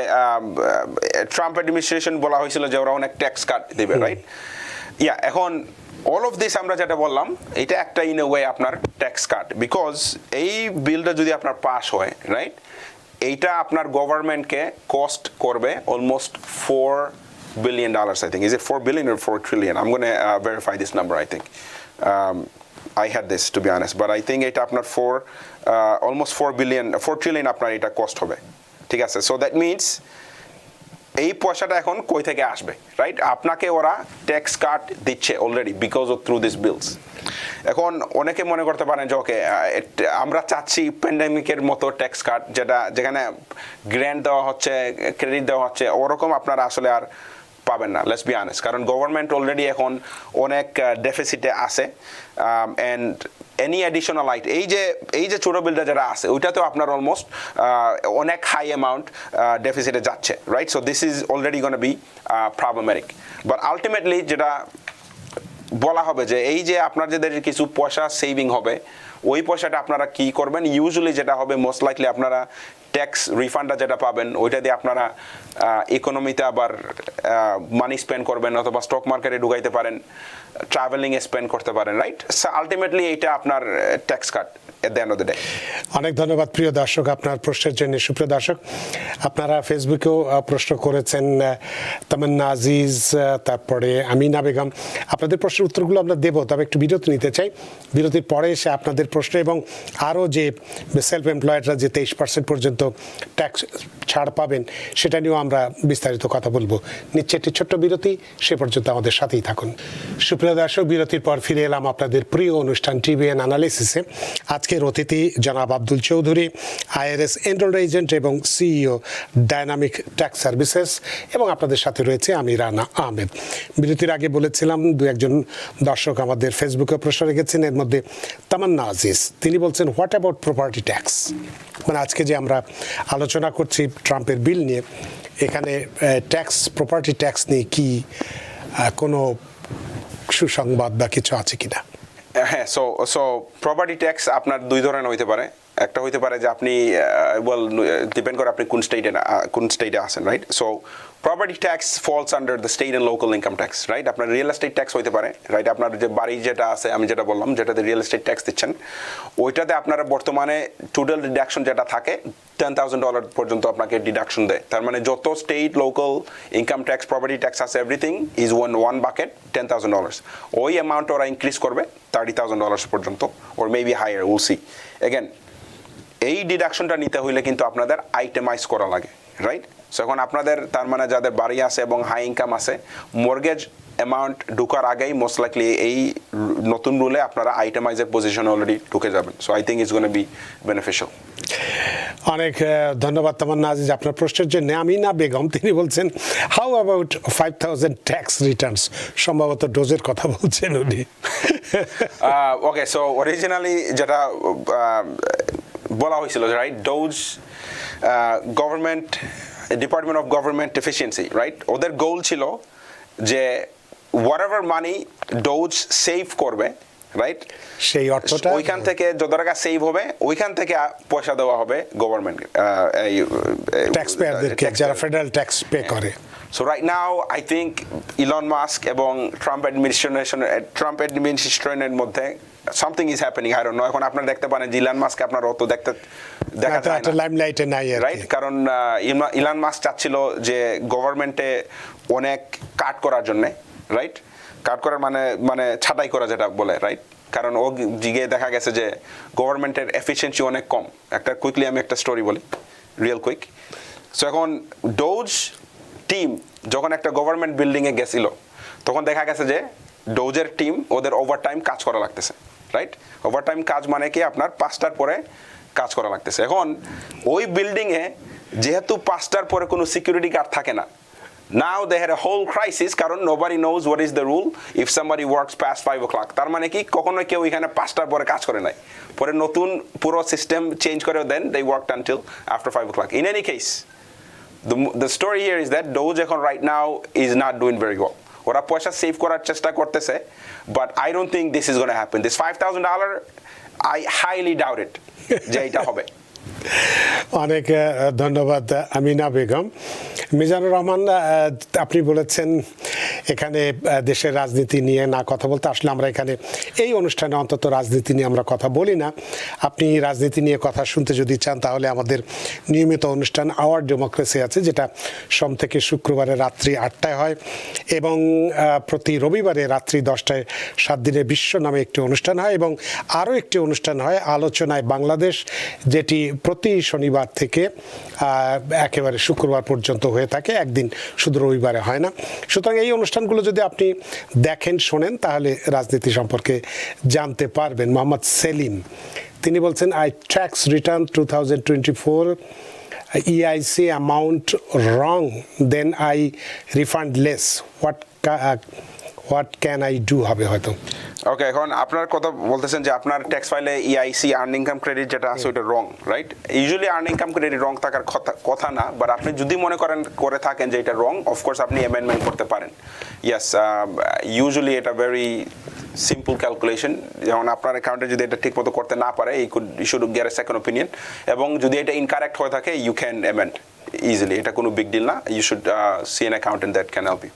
ট্রাম্প অ্যাডমিনিস্ট্রেশন বলা হয়েছিল যে ওরা অনেক ট্যাক্স কাট দিবে রাইট এখন অল অফ দিস আমরা যেটা বললাম এটা একটা ইন এ ওয়ে আপনার ট্যাক্স কাট বিকজ এই বিলটা যদি আপনার পাস হয় রাইট এইটা আপনার গভর্নমেন্টকে কস্ট করবে almost $4 billion I think. Is it $4 billion or $4 trillion? I'm going to verify this number I think. I had this to be honest but I think এটা আপনার almost $4 trillion আপনার এটা cost হবে ঠিক আছে so that means এই পয়সাটা এখন কই থেকে আসবে রাইট আপনাকে ওরা ট্যাক্স কাট দিচ্ছে already because of through this bills এখন অনেকে মনে করতে পারেন যে ওকে আমরা চাচ্ছি প্যান্ডেমিকের মতো ট্যাক্স কাট যেখানে গ্র্যান্ট দেওয়া হচ্ছে ক্রেডিট দেওয়া হচ্ছে ওরকম আপনারা আসলে আর পাবেন না লেটস বি অনেস্ট কারণ গভর্নমেন্ট অলরেডি এখন অনেক ডেফিসিটে আছে এন্ড এনি অ্যাডিশনাল আইট এই যে ছোট বিলটা যেটা আছে ওইটাতেও আপনার অলমোস্ট অনেক হাই অ্যামাউন্ট ডেফিসিটে যাচ্ছে right so this is already gonna be problematic but ultimately যেটা বলা হবে যে এই যে আপনাদের কিছু পয়সা সেভিং হবে ওই পয়সাটা আপনারা কি করবেন ইউজুয়ালি যেটা হবে মোস্ট লাইকলি আপনারা ট্যাক্স রিফান্ডটা যেটা পাবেন ওইটা দিয়ে আপনারা ইকোনমিতে আবার মানি স্পেন্ড করবেন অথবা স্টক মার্কেটে ঢুকাইতে পারেন ট্রাভেলিংয়ে স্পেন্ড করতে পারেন রাইট সো আলটিমেটলি এইটা আপনার tax cut at the end of the day অনেক ধন্যবাদ প্রিয় দর্শক আপনার প্রশ্নের জন্য সুপ্রিয় দর্শক আপনারা ফেসবুকেও প্রশ্ন করেছেন তামান্না আজিজ তারপরে আমিনা বেগম আপনাদের প্রশ্নের উত্তরগুলো আমরা দেবো তবে একটু বিরতি নিতে চাই বিরতির পরে এসে আপনাদের প্রশ্ন এবং আরও যে সেলফ এমপ্লয়েডরা যে 23% পর্যন্ত ট্যাক্স ছাড় পাবেন সেটা নিয়েও আমরা বিস্তারিত কথা বলবো নিচ্ছে একটি ছোট্ট বিরতি সে পর্যন্ত আমাদের সাথেই থাকুন সুপ্রিয় দর্শক বিরতির পর ফিরে এলাম আপনাদের প্রিয় অনুষ্ঠান টিবিএন অ্যানালিসিসে আজকের অতিথি জনাব Abdul Chowdhury IRS enrolled agent এবং সিইও ডাইনামিক ট্যাক্স সার্ভিসেস এবং আপনাদের সাথে রয়েছে আমি রানা আহমেদ বিরতির আগে বলেছিলাম দু একজন দর্শক আমাদের ফেসবুকে প্রশ্ন রেখেছেন এর মধ্যে তামান্না আজিজ তিনি বলছেন হোয়াট অ্যাবাউট প্রপার্টি ট্যাক্স মানে আজকে যে আমরা আলোচনা করছি ট্রাম্পের বিল নিয়ে এখানে ট্যাক্স প্রপার্টি ট্যাক্স নিয়ে কি কোনো সুসংবাদ বা কিছু আছে কিনা হ্যাঁ সো প্রপার্টি ট্যাক্স আপনার দুই ধরনের হইতে পারে একটা হইতে পারে যে আপনি ডিপেন্ড করে আপনি কোন স্টেটে আছেন right so property tax false under the state and local income tax right আপনার রিয়েল এস্টেট ট্যাক্স হইতে পারে রাইট আপনার যে বাড়ি যেটা আছে আমি যেটা বললাম যেটাতে রিয়েল এস্টেট ট্যাক্স দিচ্ছেন ওইটাতে আপনারা বর্তমানে টোটাল ডিডাকশন যেটা থাকে $10,000 পর্যন্ত আপনাকে ডিডাকশন দেয় তার মানে যত state local income tax property tax আছে এভরিথিং ইজ ওয়ান বাকেট $10,000 ওই অ্যামাউন্ট ওরা ইনক্রিজ করবে $30,000 পর্যন্ত or maybe higher will see again এই ডিডাকশনটা নিতে হইলে কিন্তু আপনাদের আইটেমাইজ করা লাগে রাইট সো এখন আপনাদের তার মানে যাদের বাড়ি আছে এবং হাই ইনকাম আছে মর্গেজ অ্যামাউন্ট ঢুকার আগেই মোস্ট লাইকলি এই নতুন রুলে আপনারা আইটেমাইজের পজিশনে অলরেডি ঢুকে যাবেন so I think it's gonna be beneficial অনেক ধন্যবাদ তামান্না আজিজ আপনার প্রশ্নের জন্য আমিনা বেগম তিনি বলছেন হাউ অ্যাবাউট 5,000 ট্যাক্স রিটার্নস সম্ভবত ডোজের কথা বলছেন উনি ওকে সো অরিজিনালি যেটা বলা হয়েছিল right dose government department of government efficiency right ওদের গোল ছিল যে হোয়াটএভার মানি ডোজ সেভ করবে রাইট সেই অর্থটা ওইখান থেকে যত টাকা সেভ হবে ওইখান থেকে পয়সা দেওয়া হবে গভর্নমেন্ট ট্যাক্স পেয়ারদেরকে যারা ফেডারেল ট্যাক্স পে করে so right now I think Elon Musk এবং ট্রাম্প অ্যাডমিনিস্ট্রেশনের মধ্যে something is happening I don't know এখন আপনারা দেখতে পারেন যে ইলন মাস্ক আপনার অত দেখা যায় না লাইমলাইটে নাই রাইট কারণ ইলন মাস্ক চাচ্ছিল যে গভর্নমেন্টে অনেক কাট করার জন্য রাইট কাট করার মানে ছাঁটাই করা যেটা বলে রাইট কারণ ও জিগে দেখা গেছে যে গভর্নমেন্টের এফিসিয়েন্সি অনেক কম। একটা কুইকলি আমি একটা স্টোরি বলি, রিয়েল কুইক। সো এখন ডোজ টিম যখন একটা গভর্নমেন্ট বিল্ডিংয়ে গেছিল, তখন দেখা গেছে যে ডোজের টিম ওদের ওভারটাইম কাজ করা লাগতেছে, রাইট? ওভারটাইম কাজ মানে কি আপনার 5টার পরে কাজ করা লাগতেছে। এখন ওই বিল্ডিংয়ে যেহেতু 5টার পরে কোনো সিকিউরিটি গার্ড থাকে না, now they had a whole crisis কারণ nobody knows what is the rule if somebody works past 5 o'clock। তার মানে কি কখনো কেউ এখানে 5টার পরে কাজ করে নাই, পরে নতুন পুরো সিস্টেম চেঞ্জ করে দেন they worked until after 5 o'clock। In any case, the story here is that Doge এখন right now is not doing very well। ওরা পয়সা সেভ করার চেষ্টা করতেছে, but I don't think this is going to happen। This $5,000 I highly doubt it যে এটা হবে। অনেক ধন্যবাদ আমিনা বেগম। মিজানুর রহমান, আপনি বলেছেন এখানে দেশের রাজনীতি নিয়ে না কথা বলতে, আসলে আমরা এখানে এই অনুষ্ঠানে অন্তত রাজনীতি নিয়ে আমরা কথা বলি না। আপনি রাজনীতি নিয়ে কথা শুনতে যদি চান তাহলে আমাদের নিয়মিত অনুষ্ঠান আওয়ার ডেমোক্রেসি আছে, যেটা সোম থেকে শুক্রবারে রাত্রি 8টায় হয় এবং প্রতি রবিবারে রাত্রি 10টায় 7 দিনের বিশ্ব নামে একটি অনুষ্ঠান হয় এবং আরও একটি অনুষ্ঠান হয় আলোচনায় বাংলাদেশ, যেটি প্রতি শনিবার থেকে একেবারে শুক্রবার পর্যন্ত হয়ে থাকে, একদিন শুধু রবিবারে হয় না। সুতরাং এই অনুষ্ঠানগুলো যদি আপনি দেখেন শোনেন তাহলে রাজনীতি সম্পর্কে জানতে পারবেন। মোহাম্মদ সেলিম তিনি বলছেন, I tax return 2024 EIC amount wrong, then I refund less. What can I do হবে হয়তো। ওকে, এখন আপনার কথা বলতেছেন যে আপনার ট্যাক্স ফাইলে EIC আর্ন ইনকাম ক্রেডিট যেটা আছে ওটা wrong, right? Usually earn income credit wrong থাকার কথা না, বাট আপনি যদি মনে করে থাকেন যে এটা রং, অফকোর্স আপনি অ্যামেন্ডমেন্ট করতে পারেন। ইয়েস, ইউজুয়ালি এটা ভেরি সিম্পল ক্যালকুলেশন। যেমন আপনার অ্যাকাউন্টে যদি এটা ঠিক মতো করতে না পারে, you should get a second opinion, এবং যদি এটা ইনকারেক্ট হয়ে থাকে ইউ ক্যান অ্যামেন্ড ইজিলি। এটা কোনো বিগ ডিল না। You should see an accountant that can help you.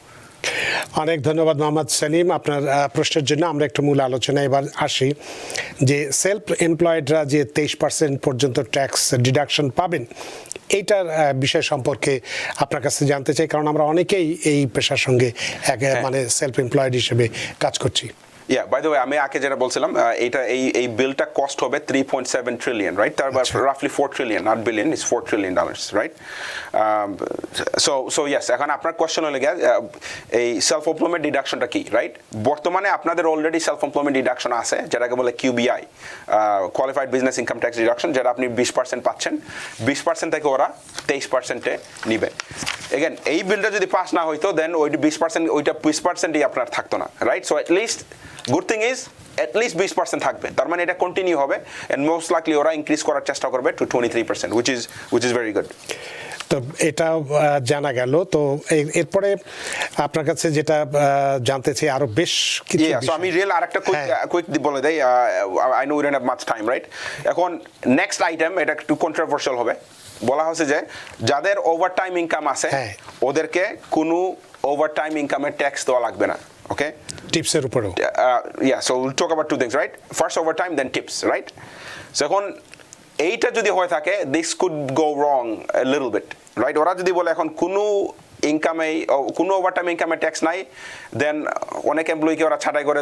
অনেক ধন্যবাদ মোহাম্মদ সেলিম আপনার প্রশ্নের জন্য। আমরা একটু মূল আলোচনায় এবার আসি যে সেলফ এমপ্লয়েডরা যে 23% পর্যন্ত ট্যাক্স ডিডাকশন পাবেন, এইটার বিষয় সম্পর্কে আপনার কাছে জানতে চাই, কারণ আমরা অনেকেই এই পেশার সঙ্গে মানে সেলফ এমপ্লয়েড হিসেবে কাজ করছি। Yeah, by the way, আমি আগে যেটা বলছিলাম, এটা এই বিলটা কস্ট হবে 3.7 trillion, right? তার roughly 4 trillion, not billion, is $4 trillion, right? So yes, এখন আপনার কোশ্চেন হলো গিয়ে এই সেলফ এমপ্লয়মেন্ট ডিডাকশনটা কি, রাইট? বর্তমানে আপনাদের অলরেডি সেলফ এমপ্লয়মেন্ট ডিডাকশন আছে, যেটাকে বলে QBI, qualified business income tax deduction, যেটা আপনি 20% পাচ্ছেন। 20% থেকে ওরা 23%-এ নিবে। এগেন এই বিলটা যদি পাস না হইতো, দেন ওই 20% ওইটা 20%ই আপনার থাকতো না, right? So at least good thing is at least 20% থাকবে, তার মানে এটা কন্টিনিউ হবে, এন্ড মোস্ট লাইকলি ওরা ইনক্রিজ করার চেষ্টা করবে two 23%, which is very good। তো এটা জানা গেল। তো এরপরে আপনার কাছে যেটা জানতে চাই আরো বেশ কিছু, আমি রিয়েল আরেকটা কুইক বলে দেই, I know we don't have much time, right? এখন নেক্সট আইটেম, এটা একটু কন্ট্রোভার্সিয়াল হবে। বলা হচ্ছে যে যাদের ওভারটাইম ইনকাম আছে ওদেরকে কোনো ওভারটাইম ইনকামের ট্যাক্স দেওয়া লাগবে না। Okay, tips এর উপরেও। Yeah, so we'll talk about two things, right? First overtime, then tips, right? So এখন এইটা যদি হয়ে থাকে, this could go wrong a little bit, right? ওরা যদি বলে এখন কোনো ইনকামে কোনো ওভারটাইম ইনকামে ট্যাক্স নাই, দেন অনেক এমপ্লয়িকে ওরা ছাঁটাই করে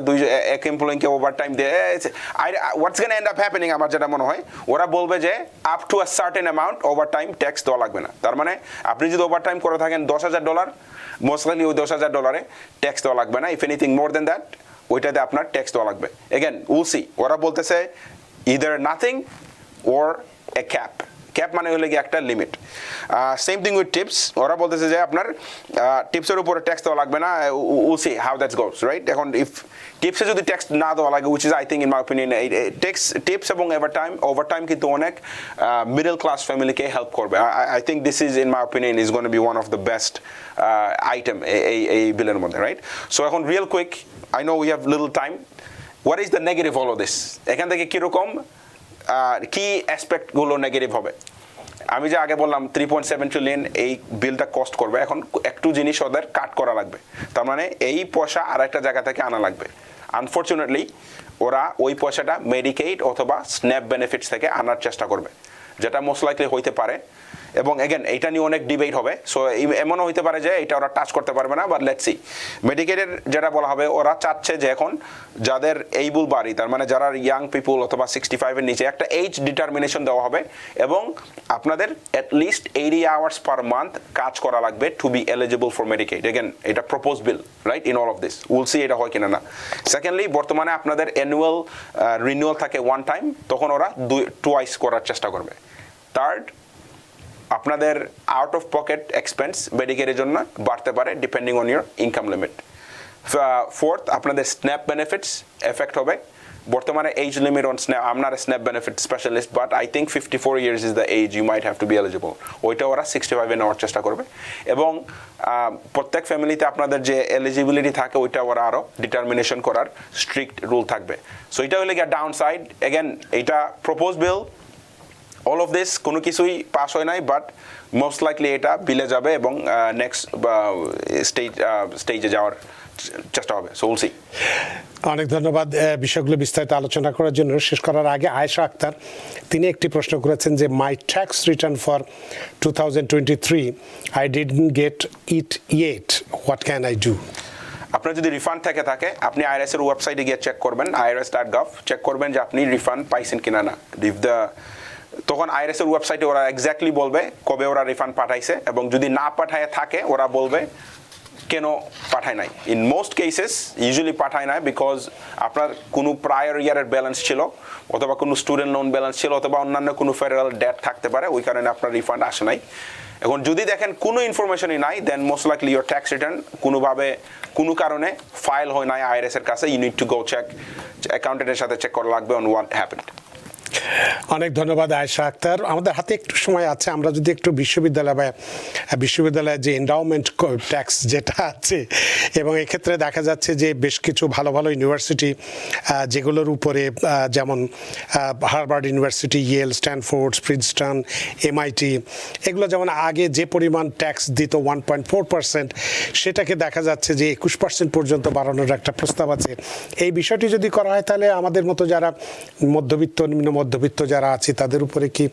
এক এমপ্লয়িকে ওভারটাইম দিয়ে, হোয়াটস গোনা এন্ড আপ হ্যাপেনিং, আমার যেটা মনে হয় ওরা বলবে যে up to a certain amount overtime tax দেওয়া লাগবে না। তার মানে আপনি যদি ওভারটাইম করে থাকেন $10,000, মোস্ট লাইকলি ওই $10,000 ট্যাক্স দেওয়া লাগবে না। If anything more than that, ওইটাতে আপনার ট্যাক্স দেওয়া লাগবে। এগেন উইল সি, ওরা বলতেছে either nothing or A cap মানে হলে গিয়ে একটা limit. Same thing with tips, ওরা বলতেছে যে আপনার টিপসের উপরে ট্যাক্স দেওয়া লাগবে না। Will see how that goes, right? এখন ইফ টিপসে যদি ট্যাক্স না দেওয়া লাগে, which is I think in my opinion, tips এবং ওভারটাইম কিন্তু অনেক মিডল ক্লাস ফ্যামিলিকে হেল্প করবে। I think this is in my opinion is gonna B one of the best item এই বিলের মধ্যে, রাইট? সো এখন real quick, I know we have little time, what is the negative all of this? এখান থেকে কীরকম কি অ্যাসপেক্টগুলো negative হবে? আমি যে আগে বললাম 3.7 ট্রিলিয়ন এই বিলটা কস্ট করবে, এখন একটু জিনিস ওদের কাট করা লাগবে, তার মানে এই পয়সা আর একটা জায়গা থেকে আনা লাগবে। আনফর্চুনেটলি ওরা ওই পয়সাটা মেডিকেইড অথবা স্ন্যাপ বেনিফিটস থেকে আনার চেষ্টা করবে, যেটা মোস্ট লাইকলি হইতে পারে এবং এগেন এটা নিয়ে অনেক ডিবেট হবে, সো এমনও হতে পারে যে এটা ওরা টাচ করতে পারবে না, বাট লেটস সি। মেডিকেলের যেটা বলা হবে, ওরা চাচ্ছে যে এখন যাদের এইবল বাড়ি, তার মানে যারা ইয়াং পিপুল অথবা 65-এর নিচে, একটা এজ ডিটারমিনেশন দেওয়া হবে এবং আপনাদের অ্যাটলিস্ট 80 আওয়ার্স পার মান্থ কাজ করা লাগবে to be eligible for Medicaid. Again এটা propose bill, right, in all of this, will see এটা হয় কিনা না। সেকেন্ডলি, বর্তমানে আপনাদের অ্যানুয়াল রিনিউয়াল থাকে ওয়ান টাইম, তখন ওরা টুয়াইস করার চেষ্টা করবে। থার্ড, আপনাদের আউট অফ পকেট এক্সপেন্স মেডিকেলের জন্য বাড়তে পারে depending on your income limit. Fourth, আপনাদের স্ন্যাপ বেনিফিটস এফেক্ট হবে। বর্তমানে age limit on SNAP, I am not a SNAP benefit specialist, but I think 54 years is the age you might have to be eligible. ওইটা ওরা 65-এ নেওয়ার চেষ্টা করবে এবং প্রত্যেক ফ্যামিলিতে আপনাদের যে এলিজিবিলিটি থাকে ওইটা ওরা আরও ডিটারমিনেশন করার স্ট্রিক্ট রুল থাকবে। সো এটা হলে গিয়ে ডাউন সাইড। এগেন এইটা propose bill, all of this কোনো কিছুই পাস হয় নাই, বাট মোস্ট লাইকলি এটা বিলে যাবে এবং নেক্সট স্টেজে যাওয়ার চেষ্টা হবে। So will see. অনেক ধন্যবাদ বিষয়গুলো বিস্তারিত আলোচনা করার জন্য। শেষ করার আগে আয়েশা আক্তার তিনি একটি প্রশ্ন করেছেন যে my tax return for 2023 I didn't get it yet, what can I do? আপনার যদি রিফান্ড থেকে থাকে, আপনি IRS এর ওয়েবসাইটে গিয়ে চেক করবেন, irs.gov চেক করবেন যে আপনি রিফান্ড পাইছেন কিনা না। তখন IRS এর ওয়েবসাইটে ওরা এক্স্যাক্টলি বলবে কবে ওরা রিফান্ড পাঠাইছে, এবং যদি না পাঠায় থাকে ওরা বলবে কেন পাঠায় নাই। ইন মোস্ট কেসেস ইউজুয়ালি পাঠায় নাই বিকজ আপনার কোনো প্রায়র ইয়ারের ব্যালেন্স ছিল, অথবা কোনো স্টুডেন্ট লোন ব্যালেন্স ছিল, অথবা অন্যান্য কোনো ফেডারেল ডেট থাকতে পারে, ওই কারণে আপনার রিফান্ড আসে নাই। এখন যদি দেখেন কোনো ইনফরমেশনই নাই, then most likely your tax return কোনোভাবে কোনো কারণে ফাইল হয় নাই IRS এর কাছে। You need to go check, অ্যাকাউন্টেন্টের সাথে চেক করা লাগবে অন হোয়াট হ্যাপেন্ড। অনেক ধন্যবাদ আয়েশা আক্তার। আমাদের হাতে একটু সময় আছে, আমরা যদি একটু বিশ্ববিদ্যালয়ের যে এন্ডাওমেন্ট ট্যাক্স যেটা আছে, এবং এক্ষেত্রে দেখা যাচ্ছে যে বেশ কিছু ভালো ভালো ইউনিভার্সিটি যেগুলোর উপরে, যেমন Harvard university, Yale, Stanford, Princeton, MIT, এগুলো যেমন আগে যে পরিমাণ ট্যাক্স দিত 1.4%, সেটাকে দেখা যাচ্ছে যে 21% পর্যন্ত বাড়ানোর একটা প্রস্তাব আছে। এই বিষয়টি যদি করা হয় তাহলে আমাদের মতো যারা মধ্যবিত্ত, নিম্ন মধ্যবিত্ত যারা আছে তাদের উপরে কি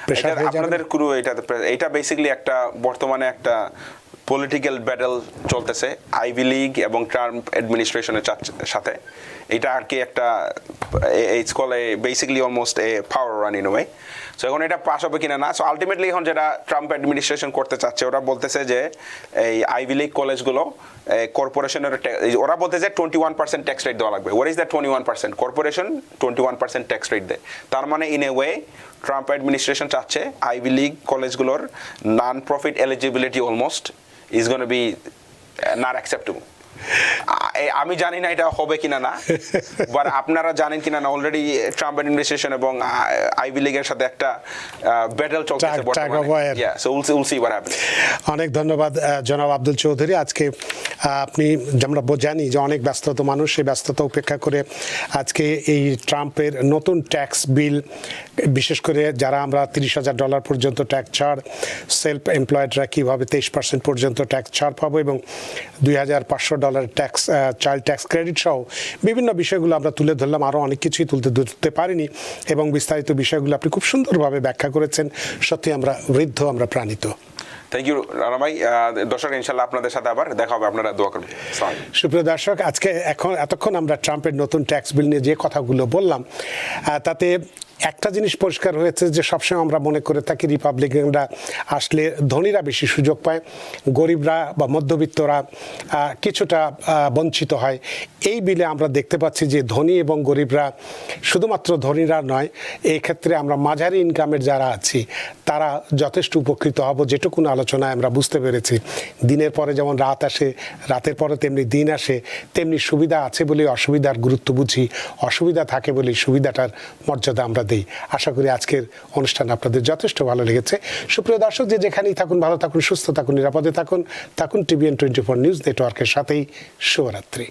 প্রেসার হয়ে যাবে? আপনাদের কোনো এটা বেসিক্যালি একটা বর্তমানে একটা পলিটিক্যাল ব্যাটল চলতেছে আইভি লীগ এবং ট্রাম্প অ্যাডমিনিস্ট্রেশনের সাথে। এটা আর কি একটা, it's call A basically almost A power run in way. So এখন এটা পাস হবে কিনা না। সো আলটিমেটলি এখন যেটা ট্রাম্প অ্যাডমিনিস্ট্রেশন করতে চাচ্ছে, ওরা বলতেছে যে এই আইভি লীগ কলেজগুলো কর্পোরেশনের, ওরা বলতেছে 21% ট্যাক্স রেট দেওয়া লাগবে। What is that 21%? Corporation 21% tax rate দেয়। তার মানে in a way Trump administration চাচ্ছে আইভি লীগ কলেজগুলোর non profit eligibility almost is going to be not acceptable. আমি জানি না এটা হবে কিনা না, বাট আপনারা জানেন কিনা না, অলরেডি ট্রাম্প অ্যাডমিনিস্ট্রেশন এবং আইভি লীগের সাথে একটা ব্যাটল চলতেছে বর্তমানে। So will see what happens. অনেক ধন্যবাদ জনাব আব্দুল চৌধুরী। আজকে আপনি, আমরা জানি যে অনেক ব্যস্ততা মানুষ, সেই ব্যস্ততা উপেক্ষা করে আজকে এই ট্রাম্পের নতুন ট্যাক্স বিল, বিশেষ করে যারা আমরা $30,000 পর্যন্ত ট্যাক্স ছাড়, সেলফ এমপ্লয়েডরা কীভাবে 23% পর্যন্ত ট্যাক্স ছাড় পাবো, এবং $2,500 ট্যাক্স, চাইল্ড ট্যাক্স ক্রেডিট সহ বিভিন্ন বিষয়গুলো আমরা তুলে ধরলাম। আরও অনেক কিছুই ধরতে পারিনি, এবং বিস্তারিত বিষয়গুলো আপনি খুব সুন্দরভাবে ব্যাখ্যা করেছেন। সত্যি আমরা বৃদ্ধ, আমরা প্রাণিত। থ্যাংক ইউ রানা ভাই। দর্শক ইনশাল্লাহ আপনাদের সাথে আবার দেখা হবে, আপনারা দোয়া করবেন। সুপ্রিয় দর্শক, আজকে এতক্ষণ আমরা ট্রাম্পের নতুন ট্যাক্স বিল নিয়ে যে কথাগুলো বললাম, তাতে একটা জিনিস পরিষ্কার হয়েছে যে সবসময় আমরা মনে করে থাকি রিপাবলিকানরা আসলে ধনীরা বেশি সুযোগ পায়, গরিবরা বা মধ্যবিত্তরা কিছুটা বঞ্চিত হয়। এই বিলে আমরা দেখতে পাচ্ছি যে ধনী এবং গরিবরা, শুধুমাত্র ধনীরা নয়, এই ক্ষেত্রে আমরা মাঝারি ইনকামের যারা আছি তারা যথেষ্ট উপকৃত হব। যেটুকুন আলোচনায় আমরা বুঝতে পেরেছি, দিনের পরে যেমন রাত আসে, রাতের পরে তেমনি দিন আসে, তেমনি সুবিধা আছে বলে অসুবিধার গুরুত্ব বুঝি, অসুবিধা থাকে বলে সুবিধাটার মর্যাদা আমরা দিই। আশা করি আজকের অনুষ্ঠান আপনাদের যথেষ্ট ভালো লেগেছে। সুপ্রিয় দর্শক, যে যেখানেই থাকুন, ভালো থাকুন, সুস্থ থাকুন, নিরাপদে থাকুন। TVN 24 নিউজ নেটওয়ার্কের সাথেই শুভরাত্রি।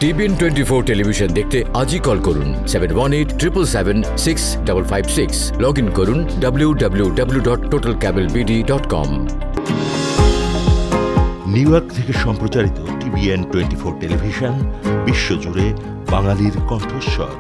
TVN 24 টেলিভিশন দেখতে আজই কল করুন 7187776556। লগ ইন করুন www.totalcablebd.com। নিউ ইয়র্ক থেকে সম্প্রচারিত TVN 24 টেলিভিশন বিশ্বজুড়ে বাঙালির কণ্ঠস্বর।